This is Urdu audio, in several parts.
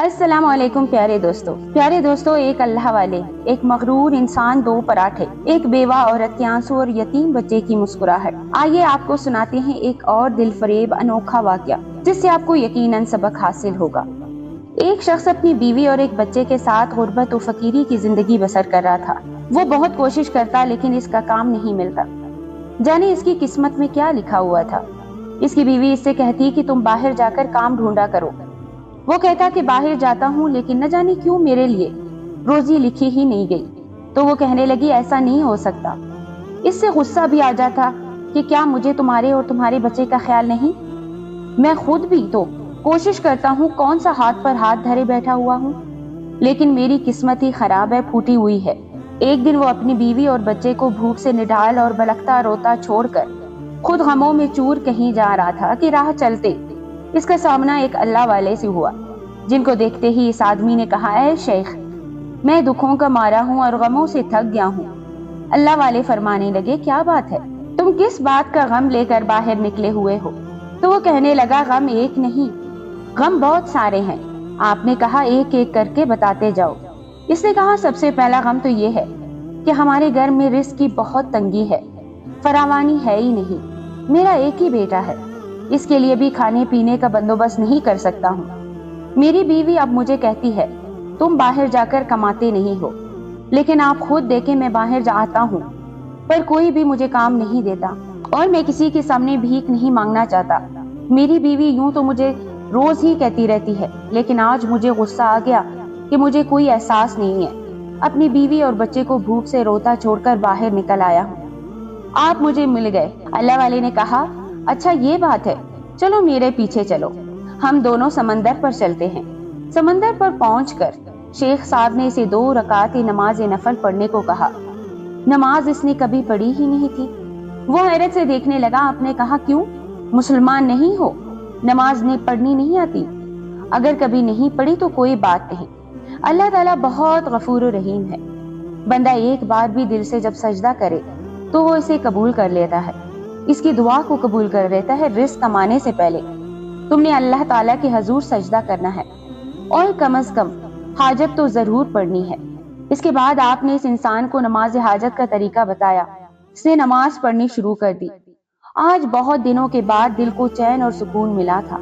السلام علیکم پیارے دوستوں ایک اللہ والے، ایک مغرور انسان، دو پراٹھے، ایک بیوہ عورت کے آنسو اور یتیم بچے کی مسکراہٹ۔ آئیے آپ کو سناتے ہیں ایک اور دل فریب انوکھا واقعہ جس سے آپ کو یقیناً سبق حاصل ہوگا۔ ایک شخص اپنی بیوی اور ایک بچے کے ساتھ غربت و فقیری کی زندگی بسر کر رہا تھا۔ وہ بہت کوشش کرتا لیکن اس کا کام نہیں ملتا۔ جانے اس کی قسمت میں کیا لکھا ہوا تھا۔ اس کی بیوی اس سے کہتی کہ تم باہر جا کر کام ڈھونڈا کرو۔ وہ کہتا کہ باہر جاتا ہوں لیکن نہ جانے کیوں میرے لیے روزی لکھی ہی نہیں گئی۔ تو وہ کہنے لگی ایسا نہیں ہو سکتا۔ اس سے غصہ بھی آ جاتا کہ کیا مجھے تمہارے اور تمہارے بچے کا خیال نہیں؟ میں خود بھی تو کوشش کرتا ہوں، کون سا ہاتھ پر ہاتھ دھرے بیٹھا ہوا ہوں، لیکن میری قسمت ہی خراب ہے، پھوٹی ہوئی ہے۔ ایک دن وہ اپنی بیوی اور بچے کو بھوک سے نڈال اور بلکتا روتا چھوڑ کر خود غموں میں چور کہیں جا رہا تھا کہ راہ چلتے اس کا سامنا ایک اللہ والے سے ہوا، جن کو دیکھتے ہی اس آدمی نے کہا، اے شیخ، میں دکھوں کا مارا ہوں اور غموں سے تھک گیا ہوں۔ اللہ والے فرمانے لگے، کیا بات ہے، تم کس بات کا غم لے کر باہر نکلے ہوئے ہو؟ تو وہ کہنے لگا، غم ایک نہیں، غم بہت سارے ہیں۔ آپ نے کہا ایک ایک کر کے بتاتے جاؤ۔ اس نے کہا، سب سے پہلا غم تو یہ ہے کہ ہمارے گھر میں رزق کی بہت تنگی ہے، فراوانی ہے ہی نہیں۔ میرا ایک ہی بیٹا ہے، اس کے لیے بھی کھانے پینے کا بندوبست نہیں کر سکتا ہوں۔ میری بیوی اب مجھے کہتی ہے، تم باہر جا کر کماتے نہیں ہو، لیکن آپ خود دیکھیں میں باہر جاتا ہوں پر کوئی بھی مجھے کام نہیں دیتا اور میں کسی کے سامنے بھیک نہیں مانگنا چاہتا۔ میری بیوی یوں تو مجھے روز ہی کہتی رہتی ہے، لیکن آج مجھے غصہ آ گیا کہ مجھے کوئی احساس نہیں ہے۔ اپنی بیوی اور بچے کو بھوک سے روتا چھوڑ کر باہر نکل آیا ہوں۔ آپ مجھے مل گئے۔ اللہ والے نے کہا، اچھا یہ بات ہے، چلو میرے پیچھے چلو، ہم دونوں سمندر پر چلتے ہیں۔ سمندر پر پہنچ کر شیخ صاحب نے اسے 2 رکعت نماز نفل پڑھنے کو کہا۔ نماز اس نے کبھی پڑھی ہی نہیں تھی۔ وہ حیرت سے دیکھنے لگا۔ آپ نے کہا، کیوں، مسلمان نہیں ہو، نماز پڑھنی نہیں آتی؟ اگر کبھی نہیں پڑھی تو کوئی بات نہیں، اللہ تعالیٰ بہت غفور و رحیم ہے۔ بندہ ایک بار بھی دل سے جب سجدہ کرے تو وہ اسے قبول کر لیتا ہے، اس کی دعا کو قبول کر لیتا ہے۔ رزق کمانے سے پہلے تم نے اللہ تعالیٰ کے حضور سجدہ کرنا ہے اور کم از کم حاجت تو ضرور پڑھنی ہے۔ اس کے بعد آپ نے اس انسان کو نماز حاجت کا طریقہ بتایا۔ اس نے نماز پڑھنی شروع کر دی۔ آج بہت دنوں کے بعد دل کو چین اور سکون ملا تھا۔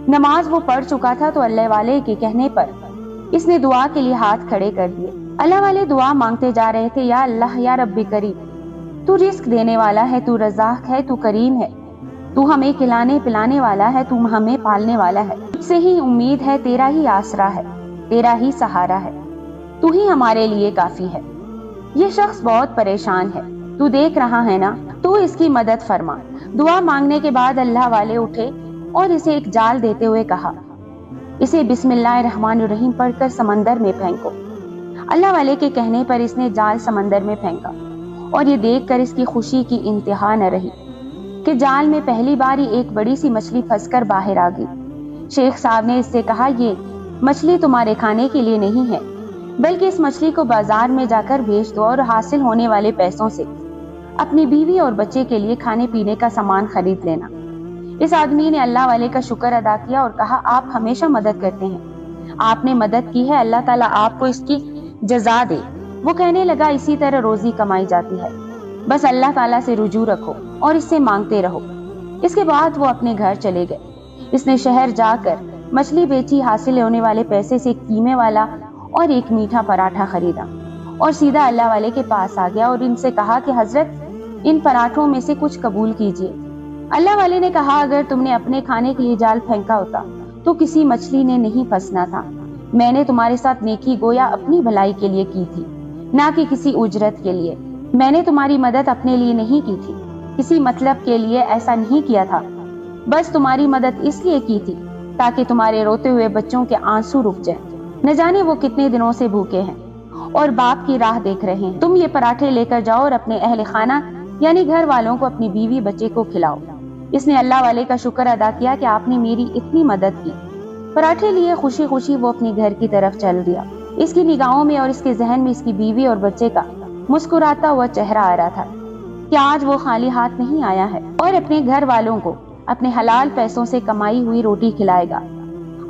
نماز وہ پڑھ چکا تھا تو اللہ والے کے کہنے پر اس نے دعا کے لیے ہاتھ کھڑے کر دیے۔ اللہ والے دعا مانگتے جا رہے تھے، یا اللہ، یا رب کریم، تو رزق دینے والا ہے، تو رزاق ہے، تو کریم ہے، تو ہمیں کھلانے پلانے والا ہے، تو ہمیں پالنے والا ہے، تجھ سے ہی امید ہے، تیرا ہی آسرا ہے، تیرا ہی سہارا ہے، تو ہی ہمارے لیے کافی ہے۔ یہ شخص بہت پریشان ہے، تو دیکھ رہا ہے نا، تو اس کی مدد فرما۔ دعا مانگنے کے بعد اللہ والے اٹھے اور اسے ایک جال دیتے ہوئے کہا، اسے بسم اللہ الرحمن الرحیم پڑھ کر سمندر میں پھینکو۔ اللہ والے کے کہنے پر اس نے جال سمندر میں پھینکا اور یہ دیکھ کر اس کی خوشی کی انتہا نہ رہی کہ جال میں پہلی بار ہی ایک بڑی سی مچھلی پھنس کر باہر آ گئی۔ شیخ صاحب نے اس سے کہا، یہ مچھلی تمہارے کھانے کے لیے نہیں ہے، بلکہ اس مچھلی کو بازار میں جا کر بیچ دو اور حاصل ہونے والے پیسوں سے اپنی بیوی اور بچے کے لیے کھانے پینے کا سامان خرید لینا۔ اس آدمی نے اللہ والے کا شکر ادا کیا اور کہا، آپ ہمیشہ مدد کرتے ہیں، آپ نے مدد کی ہے، اللہ تعالیٰ آپ کو اس کی جزا دے۔ وہ کہنے لگا، اسی طرح روزی کمائی جاتی ہے، بس اللہ تعالیٰ سے رجوع رکھو اور اس سے مانگتے رہو۔ اس کے بعد وہ اپنے گھر چلے گئے۔ اس نے شہر جا کر مچھلی بیچی، حاصل ہونے والے پیسے سے ایک قیمے والا اور ایک میٹھا پراٹھا خریدا اور سیدھا اللہ والے کے پاس آ گیا اور ان سے کہا کہ حضرت، ان پراٹھوں میں سے کچھ قبول کیجیے۔ اللہ والے نے کہا، اگر تم نے اپنے کھانے کے لیے جال پھینکا ہوتا تو کسی مچھلی نے نہیں پھنسنا تھا۔ میں نے تمہارے ساتھ نیکی گویا اپنی بھلائی کے لیے کی تھی، نہ کہ کسی اجرت کے لیے۔ میں نے تمہاری مدد اپنے لیے نہیں کی تھی، کسی مطلب کے لیے ایسا نہیں کیا تھا، بس تمہاری مدد اس لیے کی تھی تاکہ تمہارے روتے ہوئے بچوں کے آنسو رک جائیں۔ نہ جانے وہ کتنے دنوں سے بھوکے ہیں اور باپ کی راہ دیکھ رہے ہیں۔ تم یہ پراٹھے لے کر جاؤ اور اپنے اہل خانہ یعنی گھر والوں کو، اپنی بیوی بچے کو کھلاؤ۔ اس نے اللہ والے کا شکر ادا کیا کہ آپ نے میری اتنی مدد کی۔ پراٹھے لیے خوشی خوشی وہ اپنے گھر کی طرف چل دیا۔ اس کی نگاہوں میں اور اس کے ذہن میں اس کی بیوی اور بچے کا مسکراتا ہوا چہرہ آ رہا تھا کہ آج وہ خالی ہاتھ نہیں آیا ہے اور اپنے گھر والوں کو اپنے حلال پیسوں سے کمائی ہوئی روٹی کھلائے گا۔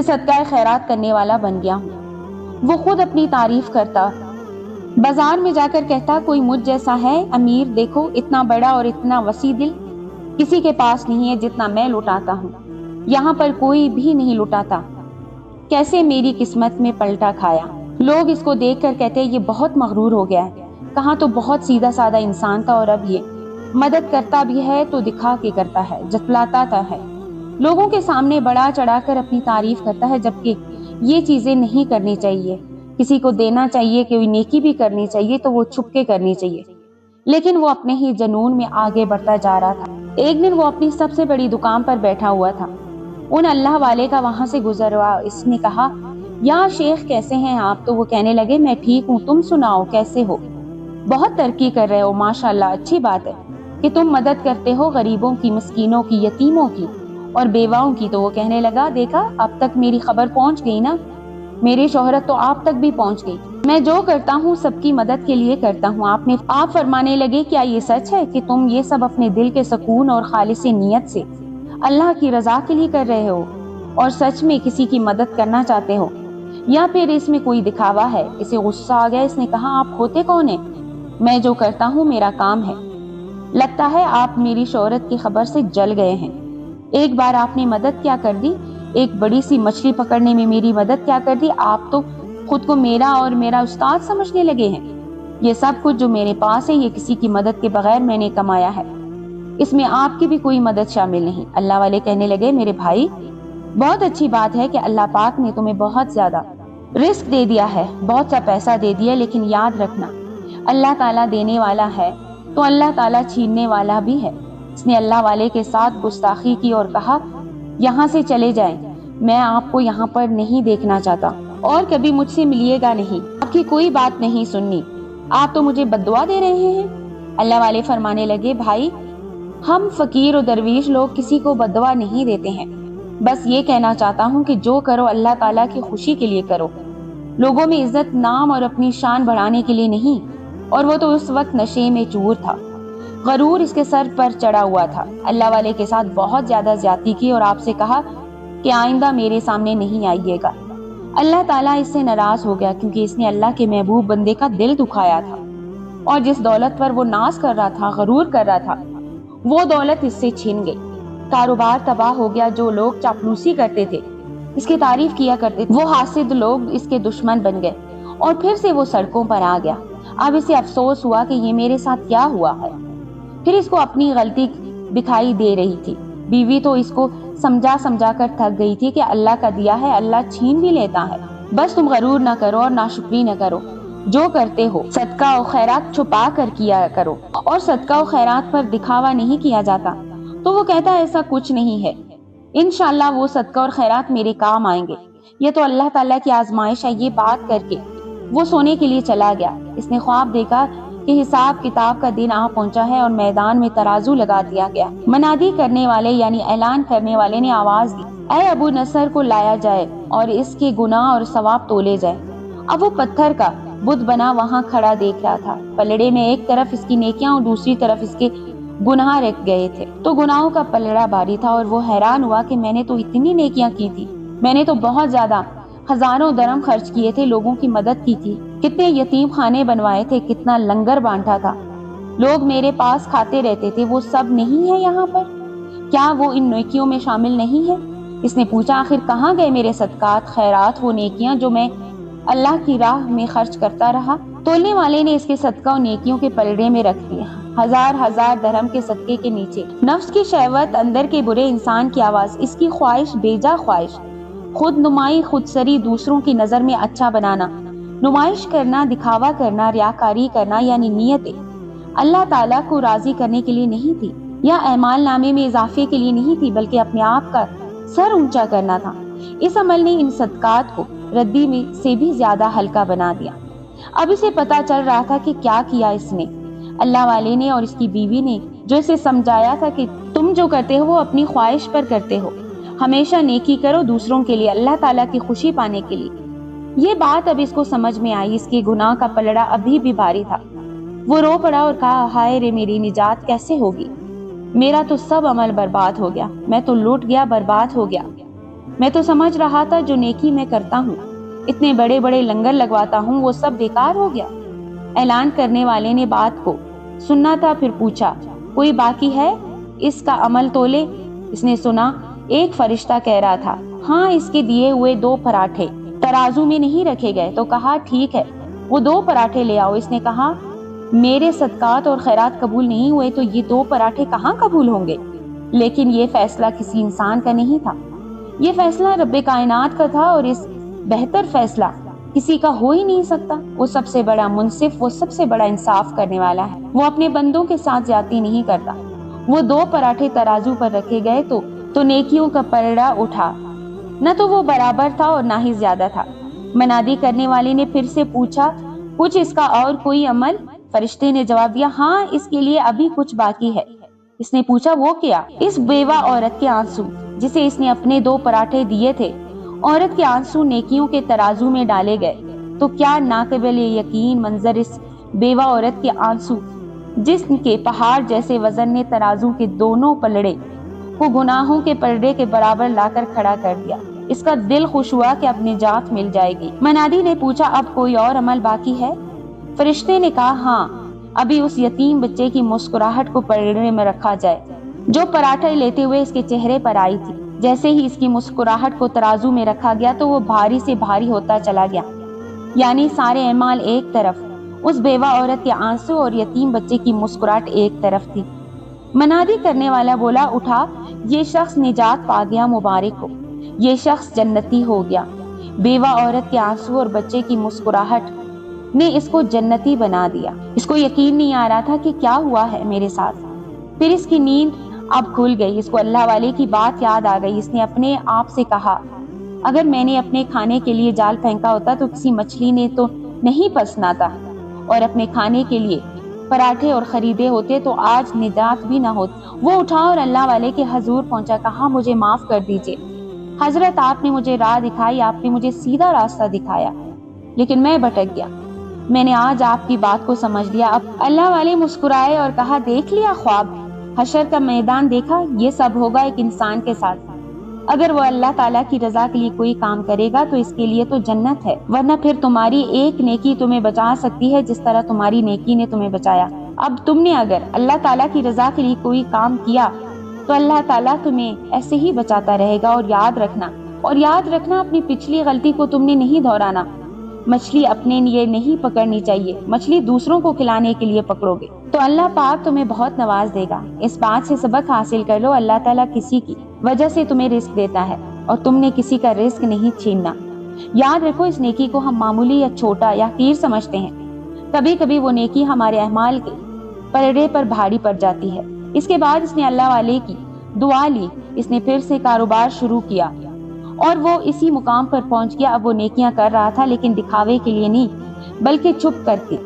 کہ صدقہ خیرات کرنے والا بن گیا ہوں۔ وہ خود اپنی تعریف کرتا، بازار میں جا کر کہتا کوئی مجھ جیسا ہے امیر، دیکھو اتنا بڑا اور اتنا وسیع دل کسی کے پاس نہیں ہے جتنا میں لٹاتا ہوں، یہاں پر کوئی بھی نہیں لٹاتا، کیسے میری قسمت میں پلٹا کھایا۔ لوگ اس کو دیکھ کر کہتے یہ بہت مغرور ہو گیا ہے، کہاں تو بہت سیدھا سادہ انسان تھا اور اب یہ مدد کرتا بھی ہے تو دکھا کے کرتا ہے، جتلاتا ہے، لوگوں کے سامنے بڑا چڑھا کر اپنی تعریف کرتا ہے، جبکہ یہ چیزیں نہیں کرنی چاہیے۔ کسی کو دینا چاہیے، کوئی نیکی بھی کرنی چاہیے تو وہ چھپ کے کرنی چاہیے، لیکن وہ اپنے ہی جنون میں آگے بڑھتا جا رہا تھا۔ ایک دن وہ اپنی سب سے بڑی دکان پر بیٹھا ہوا تھا، ان اللہ والے کا وہاں سے گزر ہوا، اس نے کہا یا شیخ کیسے ہیں آپ؟ تو وہ کہنے لگے میں ٹھیک ہوں، تم سناؤ کیسے ہو؟ بہت ترقی کر رہے ہو ماشاءاللہ، اچھی بات ہے کہ تم مدد کرتے ہو غریبوں کی، مسکینوں کی، یتیموں کی اور بیواؤں کی۔ تو وہ کہنے لگا دیکھا اب تک میری خبر پہنچ گئی نا، میری شہرت تو آپ تک بھی پہنچ گئی، میں جو کرتا ہوں سب کی مدد کے لیے کرتا ہوں۔ آپ فرمانے لگے کیا یہ سچ ہے کہ تم یہ سب اپنے دل کے سکون اور خالص نیت سے اللہ کی رضا کے لیے کر رہے ہو اور سچ میں کسی کی مدد کرنا چاہتے ہو، یا پھر اس میں کوئی دکھاوا ہے؟ اسے غصہ آ گیا، اس نے کہا آپ ہوتے کون ہیں؟ میں جو کرتا ہوں میرا کام ہے، لگتا ہے آپ میری شہرت کی خبر سے جل گئے ہیں۔ ایک بار آپ نے مدد کیا کر دی، ایک بڑی سی مچھلی پکڑنے میں میری مدد کیا کر دی، آپ تو خود کو میرا اور میرا استاد سمجھنے لگے ہیں۔ یہ سب کچھ جو میرے پاس ہے یہ کسی کی مدد کے بغیر میں نے کمایا ہے، اس میں آپ کی بھی کوئی مدد شامل نہیں۔ اللہ والے کہنے لگے میرے بھائی بہت اچھی بات ہے کہ اللہ پاک نے تمہیں بہت زیادہ رزق دے دیا ہے، بہت سا پیسہ دے دیا، لیکن یاد رکھنا اللہ تعالیٰ دینے والا ہے تو اللہ تعالیٰ چھیننے والا بھی ہے۔ اس نے اللہ والے کے ساتھ گستاخی کی اور کہا یہاں سے چلے جائیں، میں آپ کو یہاں پر نہیں دیکھنا چاہتا اور کبھی مجھ سے ملیے گا نہیں، آپ کی کوئی بات نہیں سننی، آپ تو مجھے بد دعا دے رہے ہیں۔ اللہ والے فرمانے لگے بھائی ہم فقیر و درویش لوگ کسی کو بد دعا نہیں دیتے ہیں، بس یہ کہنا چاہتا ہوں کہ جو کرو اللہ تعالیٰ کی خوشی کے لیے کرو، لوگوں میں عزت نام اور اپنی شان بڑھانے کے لیے نہیں۔ اور وہ تو اس وقت نشے میں چور تھا، غرور اس کے سر پر چڑھا ہوا تھا۔ اللہ والے کے ساتھ بہت زیادہ زیادتی کی اور آپ سے کہا کہ آئندہ میرے سامنے نہیں آئیے گا۔ اللہ تعالیٰ اس سے ناراض ہو گیا کیونکہ اس نے اللہ کے محبوب بندے کا دل دکھایا تھا، اور جس دولت پر وہ ناز کر رہا تھا، غرور کر رہا تھا، وہ دولت اس سے چھین گئی۔ کاروبار تباہ ہو گیا، جو لوگ چاپلوسی کرتے تھے، اس کی تعریف کیا کرتے تھے، وہ حاسد لوگ اس کے دشمن بن گئے اور پھر سے وہ سڑکوں پر آ گیا۔ اب اسے افسوس ہوا کہ یہ میرے ساتھ کیا ہوا ہے۔ پھر اس کو اپنی غلطی دکھائی دے رہی تھی، بیوی تو اس کو سمجھا کر تھک گئی تھی کہ اللہ کا دیا ہے اللہ چھین بھی لیتا ہے، بس تم غرور نہ کرو اور ناشکری نہ کرو، جو کرتے ہو صدقہ و خیرات چھپا کر کیا کرو، اور صدقہ و خیرات پر دکھاوا نہیں کیا جاتا۔ تو وہ کہتا ایسا کچھ نہیں ہے، انشاءاللہ وہ صدقہ اور خیرات میرے کام آئیں گے، یہ تو اللہ تعالیٰ کی آزمائش ہے۔ یہ بات کر کے وہ سونے کے لیے چلا گیا۔ اس نے خواب دیکھا کہ حساب کتاب کا دن آ پہنچا ہے اور میدان میں ترازو لگا دیا گیا۔ منادی کرنے والے یعنی اعلان کرنے والے نے آواز دی اے ابو نصر کو لایا جائے اور اس کے گناہ اور ثواب تولے جائے۔ اب وہ پتھر کا بت بنا وہاں کھڑا دیکھ رہا تھا، پلڑے میں ایک طرف اس کی نیکیاں اور دوسری طرف اس کے گناہ رکھ گئے تھے، تو گناہوں کا پلڑا بھاری تھا اور وہ حیران ہوا کہ میں نے تو اتنی نیکیاں کی تھی، میں نے تو بہت زیادہ ہزاروں درہم خرچ کیے تھے، لوگوں کی مدد کی تھی، کتنے یتیم خانے بنوائے تھے، کتنا لنگر بانٹا تھا، لوگ میرے پاس کھاتے رہتے تھے، وہ سب نہیں ہے یہاں پر؟ کیا وہ ان نیکیوں میں شامل نہیں ہے؟ اس نے پوچھا آخر کہاں گئے میرے صدقات خیرات، وہ نیکیاں جو میں اللہ کی راہ میں خرچ کرتا رہا؟ تولنے والے نے اس کے صدقہ و نیکیوں کے پلڑے میں رکھ دیا، ہزار درہم کے صدقے کے نیچے نفس کی شہوت، اندر کے برے انسان کی آواز، اس کی خواہش، بیجا خواہش، خود نمائی، خود سری، دوسروں کی نظر میں اچھا بنانا، نمائش کرنا، دکھاوا کرنا، ریاکاری کرنا، یعنی نیتیں اللہ تعالیٰ کو راضی کرنے کے لیے نہیں تھی یا اعمال نامے میں اضافے کے لیے نہیں تھی، بلکہ اپنے آپ کا سر اونچا کرنا تھا۔ اس عمل نے ان صدقات کو ردی میں سے بھی زیادہ ہلکا بنا دیا۔ اب اسے پتا چل رہا تھا کہ کیا کیا اس نے، اللہ والے نے اور اس کی بیوی نے، جو اسے سمجھایا تھا کہ تم جو کرتے ہو وہ اپنی خواہش پر کرتے ہو، ہمیشہ نیکی کرو دوسروں کے لیے، اللہ تعالیٰ کی خوشی پانے کے لیے۔ یہ بات اب اس کو سمجھ میں آئی، اس کے گناہ کا پلڑا ابھی بھی بھاری تھا۔ وہ رو پڑا اور کہا ہائے رے میری نجات کیسے ہوگی، میرا تو سب عمل برباد ہو گیا، میں تو لوٹ گیا، برباد ہو گیا۔ میں تو سمجھ رہا تھا جو نیکی میں کرتا ہوں، اتنے بڑے بڑے لنگر لگواتا ہوں، وہ سب بیکار ہو گیا۔ اعلان کرنے والے نے بات کو سننا تھا، پھر پوچھا، کوئی باقی ہے؟ اس کا عمل تولے۔ اس نے سنا ایک فرشتہ کہہ رہا تھا، ہاں اس کے دیے ہوئے 2 پراٹھے ترازو میں نہیں رکھے گئے۔ تو کہا ٹھیک ہے، وہ 2 پراٹھے لے آؤ۔ اس نے کہا میرے صدقات اور خیرات قبول نہیں ہوئے تو یہ 2 پراٹھے کہاں قبول ہوں گے؟ لیکن یہ فیصلہ کسی انسان کا نہیں تھا، یہ فیصلہ رب کائنات کا تھا، اور اس بہتر فیصلہ کسی کا ہو ہی نہیں سکتا۔ وہ سب سے بڑا منصف، وہ سب سے بڑا انصاف کرنے والا ہے۔ وہ اپنے بندوں کے ساتھ زیادتی نہیں کرتا۔ وہ 2 پراٹھے ترازو پر رکھے گئے تو نیکیوں کا پلڑا اٹھا، نہ تو وہ برابر تھا اور نہ ہی زیادہ تھا۔ منادی کرنے والے نے پھر سے پوچھا، کچھ اس کا اور کوئی عمل؟ فرشتے نے جواب دیا، ہاں اس کے لیے ابھی کچھ باقی ہے۔ اس نے پوچھا وہ کیا؟ اس بیوہ عورت کے آنسو، جسے اس نے اپنے 2 پراٹھے دیے تھے۔ عورت کے آنسو نیکیوں کے ترازو میں ڈالے گئے تو کیا ناقابل یقین منظر اس بیوہ عورت کے آنسو، جسم کے پہاڑ جیسے وزن نے ترازو کے دونوں پلڑے کو گناہوں کے پلڑے کے برابر لا کر کھڑا کر دیا۔ اس کا دل خوش ہوا کہ اب نجات مل جائے گی۔ منادی نے پوچھا، اب کوئی اور عمل باقی ہے؟ فرشتے نے کہا، ہاں، ابھی اس یتیم بچے کی مسکراہٹ کو پلڑے میں رکھا جائے، جو پراٹھے لیتے ہوئے اس کے چہرے پر آئی تھی۔ جیسے ہی اس کی مسکراہٹ کو ترازو میں رکھا گیا تو وہ بھاری سے بھاری ہوتا چلا گیا، یعنی سارے اعمال ایک طرف، اس بیوہ عورت کے آنسو اور یتیم بچے کی مسکراہٹ ایک طرف تھی۔ منادی کرنے والا بولا، اٹھا، یہ شخص نجات پا گیا، مبارک ہو، یہ شخص جنتی ہو گیا۔ بیوہ عورت کے آنسو اور بچے کی مسکراہٹ نے اس کو جنتی بنا دیا۔ اس کو یقین نہیں آ رہا تھا کہ کیا ہوا ہے میرے ساتھ۔ پھر اس کی نیند اب کھل گئی، اس کو اللہ والے کی بات یاد آ گئی۔ اس نے اپنے آپ سے کہا، اگر میں نے اپنے کھانے کے لیے جال پھینکا ہوتا تو کسی مچھلی نے تو نہیں پھنسنا تھا، اور اپنے کھانے کے لیے پراٹھے اور خریدے ہوتے تو آج نجات بھی نہ ہوتی۔ وہ اٹھا اور اللہ والے کے حضور پہنچا، کہا مجھے معاف کر دیجئے حضرت، آپ نے مجھے راہ دکھائی، آپ نے مجھے سیدھا راستہ دکھایا، لیکن میں بھٹک گیا۔ میں نے آج آپ کی بات کو سمجھ لیا۔ اب اللہ والے مسکرائے اور کہا، دیکھ لیا خواب، حشر کا میدان دیکھا، یہ سب ہوگا ایک انسان کے ساتھ۔ اگر وہ اللہ تعالیٰ کی رضا کے لیے کوئی کام کرے گا تو اس کے لیے تو جنت ہے، ورنہ پھر تمہاری ایک نیکی تمہیں بچا سکتی ہے جس طرح تمہاری نیکی نے تمہیں بچایا۔ اب تم نے اگر اللہ تعالیٰ کی رضا کے لیے کوئی کام کیا تو اللہ تعالیٰ تمہیں ایسے ہی بچاتا رہے گا۔ اور یاد رکھنا اپنی پچھلی غلطی کو تم نے نہیں دہرانا۔ مچھلی اپنے لیے نہیں پکڑنی چاہیے، مچھلی دوسروں کو کھلانے کے لیے پکڑو گے تو اللہ پاک تمہیں بہت نواز دے گا۔ اس بات سے سبق حاصل کر لو، اللہ تعالیٰ کسی کی وجہ سے تمہیں رزق دیتا ہے اور تم نے کسی کا رزق نہیں چھیننا۔ یاد رکھو، اس نیکی کو ہم معمولی یا چھوٹا یا حقیر سمجھتے ہیں، کبھی کبھی وہ نیکی ہمارے اعمال کے پلڑے پر بھاری پڑ جاتی ہے۔ اس کے بعد اس نے اللہ والے کی دعا لی، اس نے پھر سے کاروبار شروع کیا اور وہ اسی مقام پر پہنچ گیا۔ اب وہ نیکیاں کر رہا تھا، لیکن دکھاوے کے لیے نہیں بلکہ چھپ کر کے۔